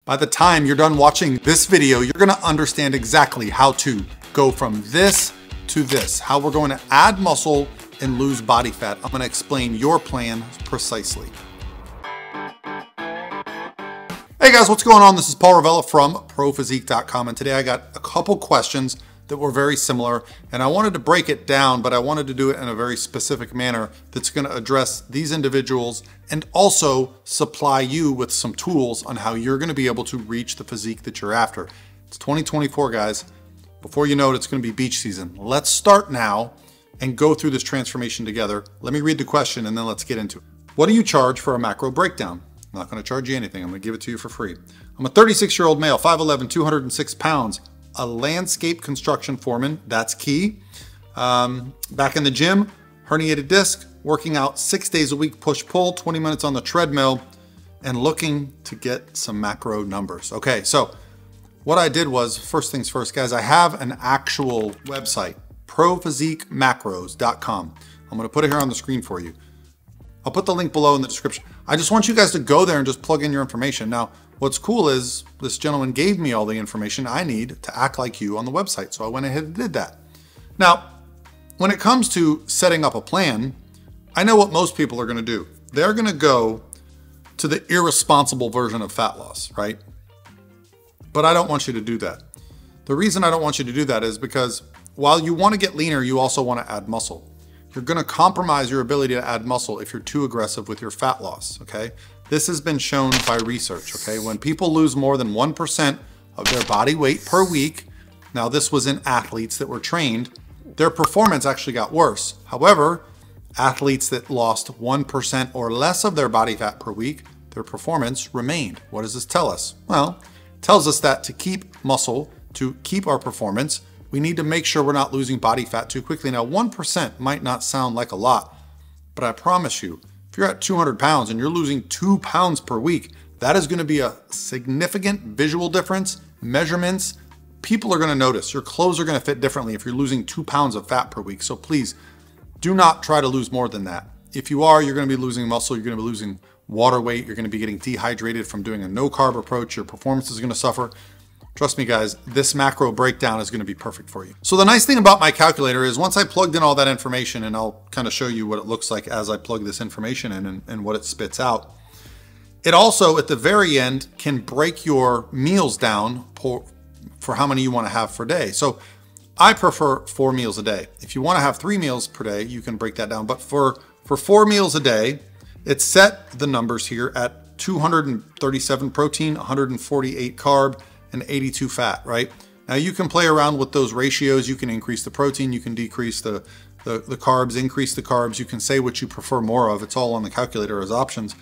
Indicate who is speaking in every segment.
Speaker 1: By the time you're done watching this video, you're gonna understand exactly how to go from this to this, how we're going to add muscle and lose body fat. I'm gonna explain your plan precisely. Hey guys, what's going on? This is Paul Ravella from ProPhysique.com, and today I got a couple questions that were very similar, and I wanted to break it down, but I wanted to do it in a very specific manner that's gonna address these individuals and also supply you with some tools on how you're gonna be able to reach the physique that you're after. It's 2024, guys. Before you know it, it's gonna be beach season. Let's start now and go through this transformation together. Let me read the question and then let's get into it. What do you charge for a macro breakdown? I'm not gonna charge you anything. I'm gonna give it to you for free. I'm a 36-year-old male, 5'11", 206 pounds, a landscape construction foreman, that's key. Back in the gym, herniated disc, working out 6 days a week, push-pull, 20 minutes on the treadmill, and looking to get some macro numbers. Okay, so what I did was, first things first, guys, I have an actual website, ProPhysiqueMacros.com. I'm gonna put it here on the screen for you. I'll put the link below in the description. I just want you guys to go there and just plug in your information. Now, what's cool is this gentleman gave me all the information I need to act like you on the website. So I went ahead and did that. Now, when it comes to setting up a plan, I know what most people are gonna do. They're gonna go to the irresponsible version of fat loss, right? But I don't want you to do that. The reason I don't want you to do that is because while you wanna get leaner, you also wanna add muscle. You're gonna compromise your ability to add muscle if you're too aggressive with your fat loss, okay? This has been shown by research, okay? When people lose more than 1% of their body weight per week, now this was in athletes that were trained, their performance actually got worse. However, athletes that lost 1% or less of their body fat per week, their performance remained. What does this tell us? Well, it tells us that to keep muscle, to keep our performance, we need to make sure we're not losing body fat too quickly. Now, 1% might not sound like a lot, but I promise you, if you're at 200 pounds and you're losing 2 pounds per week, that is gonna be a significant visual difference, measurements. People are gonna notice. Your clothes are gonna fit differently if you're losing 2 pounds of fat per week. So please, do not try to lose more than that. If you are, you're gonna be losing muscle, you're gonna be losing water weight, you're gonna be getting dehydrated from doing a no-carb approach, your performance is gonna suffer. Trust me, guys, this macro breakdown is gonna be perfect for you. So the nice thing about my calculator is once I plugged in all that information, and I'll kind of show you what it looks like as I plug this information in and what it spits out, it also, at the very end, can break your meals down for how many you wanna have per day. So I prefer 4 meals a day. If you wanna have 3 meals per day, you can break that down. But for 4 meals a day, it's set the numbers here at 237 protein, 148 carb, and 82 fat, right? Now you can play around with those ratios. You can increase the protein, you can decrease the carbs, increase the carbs. You can say what you prefer more of. It's all on the calculator as options.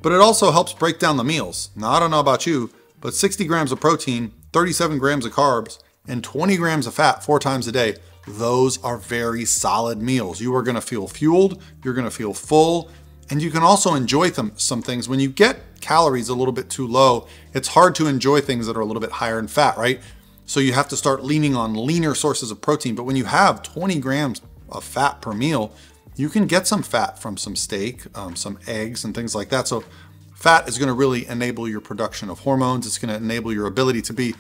Speaker 1: But it also helps break down the meals. Now I don't know about you, but 60 grams of protein, 37 grams of carbs, and 20 grams of fat 4 times a day, those are very solid meals. You are gonna feel fueled, you're gonna feel full, and you can also enjoy some things. When you get calories a little bit too low, it's hard to enjoy things that are a little bit higher in fat, right? So you have to start leaning on leaner sources of protein. But when you have 20 grams of fat per meal, you can get some fat from some steak, some eggs and things like that. So fat is gonna really enable your production of hormones. It's gonna enable your ability to be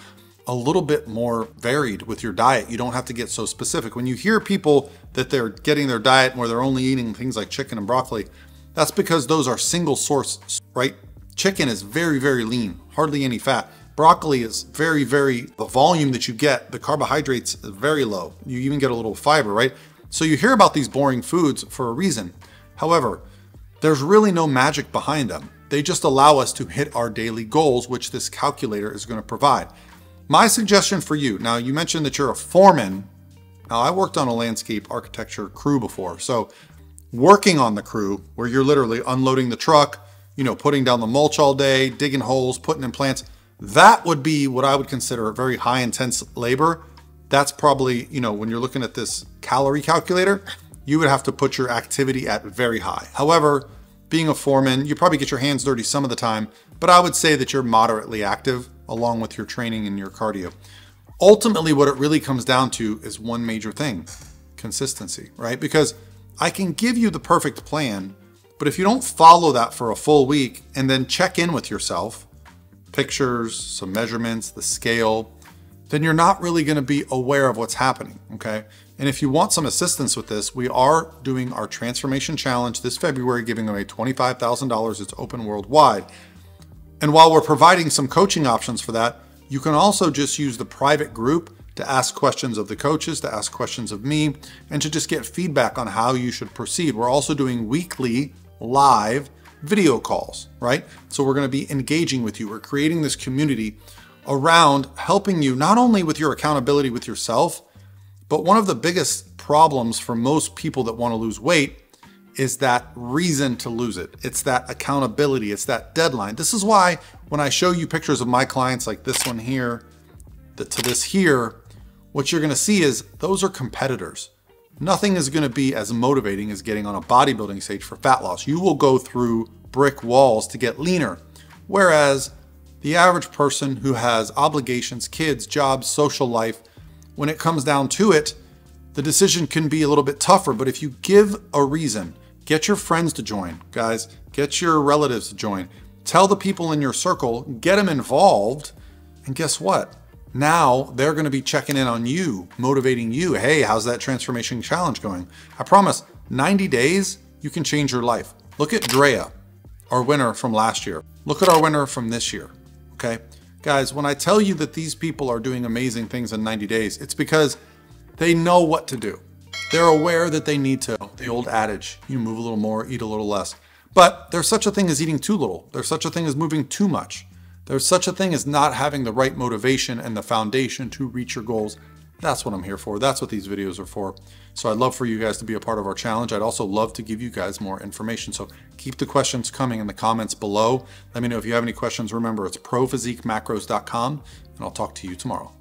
Speaker 1: a little bit more varied with your diet. You don't have to get so specific. When you hear people that they're getting their diet where they're only eating things like chicken and broccoli, that's because those are single sources, right? Chicken is very, very lean, hardly any fat. Broccoli is the volume that you get, the carbohydrates is very low. You even get a little fiber, right? So you hear about these boring foods for a reason. However, there's really no magic behind them. They just allow us to hit our daily goals, which this calculator is gonna provide. My suggestion for you, now you mentioned that you're a foreman. Now I worked on a landscape architecture crew before. So working on the crew where you're literally unloading the truck, you know, putting down the mulch all day, digging holes, putting in plants, that would be what I would consider a very high intense labor. That's probably, you know, when you're looking at this calorie calculator, you would have to put your activity at very high. However, being a foreman, you probably get your hands dirty some of the time, but I would say that you're moderately active along with your training and your cardio. Ultimately, what it really comes down to is one major thing, consistency, right? Because I can give you the perfect plan, but if you don't follow that for a full week and then check in with yourself, pictures, some measurements, the scale, then you're not really going to be aware of what's happening, okay? And if you want some assistance with this, we are doing our transformation challenge this February, giving away $25,000. It's open worldwide. And while we're providing some coaching options for that, you can also just use the private group to ask questions of the coaches, to ask questions of me, and to just get feedback on how you should proceed. We're also doing weekly live video calls, right? So we're going to be engaging with you. We're creating this community around helping you not only with your accountability with yourself, but one of the biggest problems for most people that want to lose weight is that reason to lose it. It's that accountability. It's that deadline. This is why when I show you pictures of my clients like this one here, to this here, what you're going to see is those are competitors. Nothing is going to be as motivating as getting on a bodybuilding stage for fat loss. You will go through brick walls to get leaner. Whereas the average person who has obligations, kids, jobs, social life, when it comes down to it, the decision can be a little bit tougher. But if you give a reason, get your friends to join, guys, get your relatives to join, tell the people in your circle, get them involved, and guess what? Now they're going to be checking in on you, motivating you. Hey, how's that transformation challenge going? I promise 90 days, you can change your life. Look at Drea, our winner from last year. Look at our winner from this year. Okay. Guys, when I tell you that these people are doing amazing things in 90 days, it's because they know what to do. They're aware that they need to, the old adage, you move a little more, eat a little less. But there's such a thing as eating too little. There's such a thing as moving too much. There's such a thing as not having the right motivation and the foundation to reach your goals. That's what I'm here for. That's what these videos are for. So I'd love for you guys to be a part of our challenge. I'd also love to give you guys more information. So keep the questions coming in the comments below. Let me know if you have any questions. Remember, it's prophysiquemacros.com, and I'll talk to you tomorrow.